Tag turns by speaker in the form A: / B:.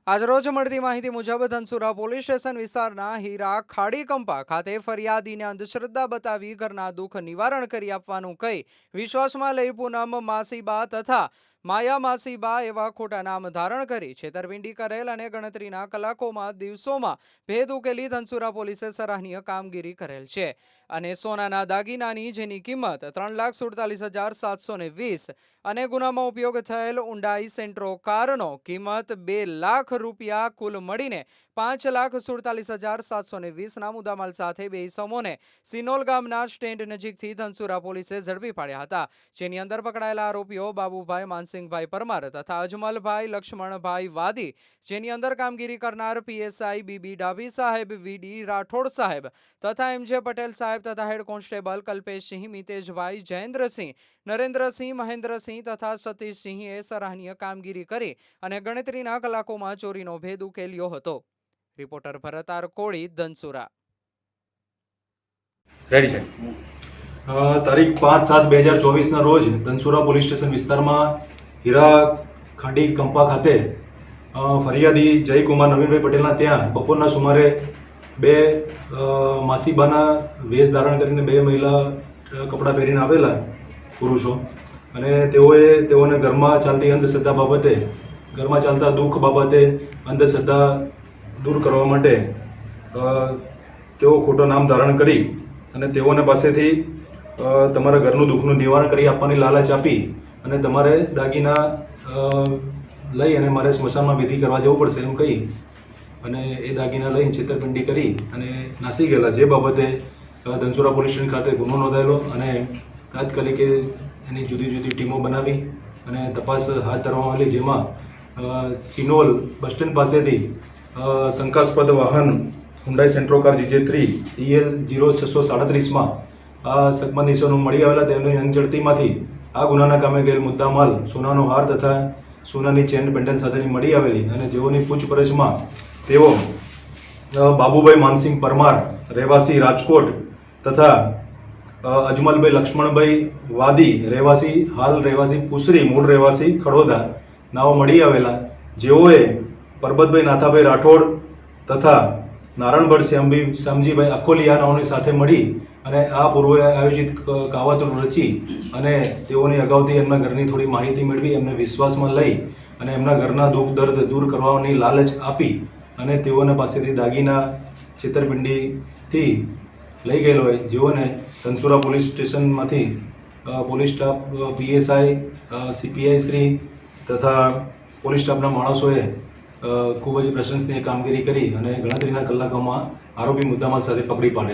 A: આજરોજ મળતી માહિતી મુજબ ધનસુરા પોલીસ સ્ટેશન વિસ્તારના હીરા ખાડી કંપા ખાતે ફરિયાદીને અંધશ્રદ્ધા બતાવી ઘરના દુઃખ નિવારણ કરી આપવાનું કહી વિશ્વાસમાં લઈ પૂનમ માસીબા તથા માયા માસીબા એવા ખોટા નામ ધારણ કરી છેતરપિંડી કરેલ અને ગણતરીના કલાકોમાં દિવસોમાં ભેદ ઉકેલી ધનસુરા પોલીસે સરાહનીય કામગીરી કરેલ છે અને સોનાના દાગીનાની જેની કિંમત 3,47,720 અને ગુનામાં ઉપયોગ થયેલ ઊંડાઈ સેન્ટ્રો કારનો કિંમત 2 લાખ રૂપિયા કુલ મળીને 5,47,720ના મુદ્દામાલ સાથે બે ઇસમોને સિનોલ ગામના સ્ટેન્ડ નજીકથી ધનસુરા પોલીસે ઝડપી પાડ્યા હતા, જેની અંદર પકડાયેલા આરોપીઓ બાબુભાઈ માનસિંહભાઈ પરમાર તથા અજમલભાઈ લક્ષ્મણભાઈ વાદી, જેની અંદર કામગીરી કરનાર પીએસઆઈ બીબી ડાભી સાહેબ, વીડી રાઠોડ સાહેબ તથા એમજે પટેલ સાહેબ તથા હેડ કોન્સ્ટેબલ કલ્પેશસિંહ, મિતેશભાઈ, જયેન્દ્રસિંહ, નરેન્દ્રસિંહ, મહેન્દ્રસિંહ તથા સતીશસિંહે સરાહનીય કામગીરી કરી અને ગણતરીના કલાકોમાં ચોરીનો ભેદ ઉકેલ્યો હતો. રિપોર્ટર ભરત આર કોળી, ધનસુરા.
B: તારીખ 5/7/2024 રોજ ધનસુરા પોલીસ સ્ટેશન વિસ્તારમાં હીરા ખાડી કંપા ખાતે ફરિયાદી જયકુમાર નવીનભાઈ પટેલના ત્યાં બપોરના સુમારે બે માસીબાના વેશ ધારણ કરીને બે મહિલા કપડાં પહેરીને આવેલા પુરુષો અને તેઓને ઘરમાં ચાલતી અંધશ્રદ્ધા બાબતે, ઘરમાં ચાલતા દુઃખ બાબતે અંધશ્રદ્ધા દૂર કરવા માટે તેઓ ખોટો નામ ધારણ કરી અને તેઓને પાસેથી તમારા ઘરનું દુઃખનું નિવારણ કરી આપવાની લાલચ આપી અને તમારે દાગીના લઈ અને મારે સ્મશાનમાં વિધિ કરવા જવું પડશે એમ કહી અને એ દાગીના લઈને છેતરપિંડી કરી અને નાસી ગયેલા, જે બાબતે ધનસુરા પોલીસ સ્ટેશન ખાતે ગુનો નોંધાયેલો અને તાત્કાલિક એની જુદી જુદી ટીમો બનાવી અને તપાસ હાથ ધરવામાં આવેલી, જેમાં સિનોલ બસ સ્ટેન્ડ પાસેથી શંકાસ્પદ વાહન Hyundai Santro car GJ3 EL 0637માં આ સંબંધ ઇસમો મળી આવેલા. તેમની અંગઝડતીમાંથી આ ગુનાના કામે ગયેલ મુદ્દામાલ સોનાનો હાર તથા સોનાની ચેન પેન્ડન્ટ સાથેની મળી આવેલી અને જેઓની પૂછપરછમાં તેઓ બાબુભાઈ માનસિંહ પરમાર રહેવાસી રાજકોટ તથા અજમલભાઈ લક્ષ્મણભાઈ વાદી હાલ રહેવાસી પુસરી, મૂળ રહેવાસી ખડોદા નાઓ મળી આવેલા, જેઓએ પરબતભાઈ નાથાભાઈ રાઠોડ તથા નારણગઢ શ્યામજીભાઈ અખોલિયા નાઓની સાથે મળી અને આ પૂર્વે આયોજિત કાવતરું રચી અને તેઓની અગાઉથી એમના ઘરની થોડી માહિતી મેળવી એમને વિશ્વાસમાં લઈ અને એમના ઘરના દુઃખ દર્દ દૂર કરવાની લાલચ આપી અને તેઓને પાસેથી દાગીના છેતરપિંડીથી લઈ ગયેલો હોય, જેઓને ધનસુરા પોલીસ સ્ટેશનમાંથી police staff, PSI, CPI Shri તથા પોલીસ સ્ટાફના માણસોએ ખૂબ જ પ્રશંસનીય કામગીરી કરી અને ગણતરીના કલાકોમાં આરોપી મુદ્દામાલ સાથે પકડી પાડે છે.